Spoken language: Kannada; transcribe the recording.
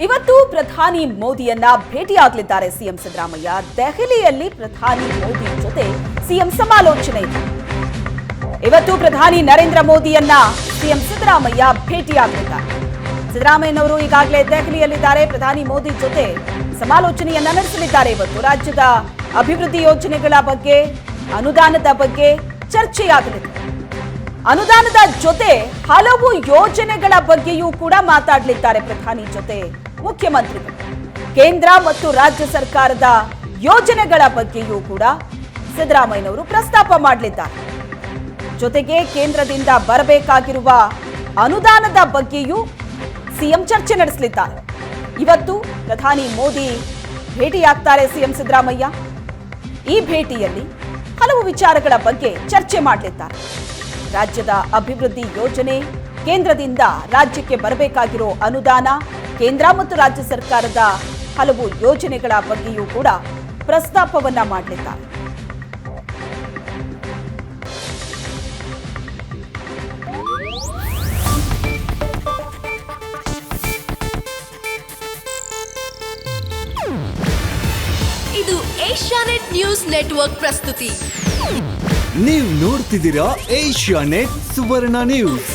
ಇವತ್ತು ಪ್ರಧಾನಿ ಮೋದಿಯನ್ನ ಭೇಟಿಯಾಗಲಿದ್ದಾರೆ ಸಿಎಂ ಸಿದ್ದರಾಮಯ್ಯ. ದೆಹಲಿಯಲ್ಲಿ ಪ್ರಧಾನಿ ಮೋದಿ ಜೊತೆ ಸಿಎಂ ಸಮಾಲೋಚನೆ ಇದೆ. ಇವತ್ತು ಪ್ರಧಾನಿ ನರೇಂದ್ರ ಮೋದಿಯನ್ನ ಸಿಎಂ ಸಿದ್ದರಾಮಯ್ಯ ಭೇಟಿಯಾಗಲಿದ್ದಾರೆ. ಸಿದ್ದರಾಮಯ್ಯನವರು ಈಗಾಗಲೇ ದೆಹಲಿಯಲ್ಲಿದ್ದಾರೆ. ಪ್ರಧಾನಿ ಮೋದಿ ಜೊತೆ ಸಮಾಲೋಚನೆಯನ್ನ ನಡೆಸಲಿದ್ದಾರೆ. ಇವತ್ತು ರಾಜ್ಯದ ಅಭಿವೃದ್ಧಿ ಯೋಜನೆಗಳ ಬಗ್ಗೆ, ಅನುದಾನದ ಬಗ್ಗೆ ಚರ್ಚೆಯಾಗಲಿದೆ. ಅನುದಾನದ ಜೊತೆ ಹಲವು ಯೋಜನೆಗಳ ಬಗ್ಗೆಯೂ ಕೂಡ ಮಾತಾಡಲಿದ್ದಾರೆ ಪ್ರಧಾನಿ ಜೊತೆ ಮುಖ್ಯಮಂತ್ರಿಗಳು. ಕೇಂದ್ರ ಮತ್ತು ರಾಜ್ಯ ಸರ್ಕಾರದ ಯೋಜನೆಗಳ ಬಗ್ಗೆಯೂ ಕೂಡ ಸಿದ್ದರಾಮಯ್ಯನವರು ಪ್ರಸ್ತಾಪ ಮಾಡಲಿದ್ದಾರೆ. ಜೊತೆಗೆ ಕೇಂದ್ರದಿಂದ ಬರಬೇಕಾಗಿರುವ ಅನುದಾನದ ಬಗ್ಗೆಯೂ ಸಿಎಂ ಚರ್ಚೆ ನಡೆಸಲಿದ್ದಾರೆ. ಇವತ್ತು ಪ್ರಧಾನಿ ಮೋದಿ ಭೇಟಿಯಾಗ್ತಾರೆ ಸಿಎಂ ಸಿದ್ದರಾಮಯ್ಯ. ಈ ಭೇಟಿಯಲ್ಲಿ ಹಲವು ವಿಚಾರಗಳ ಬಗ್ಗೆ ಚರ್ಚೆ ಮಾಡಲಿದ್ದಾರೆ. ರಾಜ್ಯದ ಅಭಿವೃದ್ಧಿ ಯೋಜನೆ, ಕೇಂದ್ರದಿಂದ ರಾಜ್ಯಕ್ಕೆ ಬರಬೇಕಾಗಿರೋ ಅನುದಾನ, ಕೇಂದ್ರ ಮತ್ತು ರಾಜ್ಯ ಸರ್ಕಾರದ ಹಲವು ಯೋಜನೆಗಳ ಬಗ್ಗೆಯೂ ಕೂಡ ಪ್ರಸ್ತಾಪವನ್ನ ಮಾಡಲಿದ್ದಾರೆ. ಇದು ಏಷ್ಯಾನೆಟ್ ನ್ಯೂಸ್ ನೆಟ್ವರ್ಕ್ ಪ್ರಸ್ತುತಿ. ನೀವು ನೋಡ್ತಿದ್ದೀರಾ ಏಷ್ಯಾನೆಟ್ ಸುವರ್ಣ ನ್ಯೂಸ್.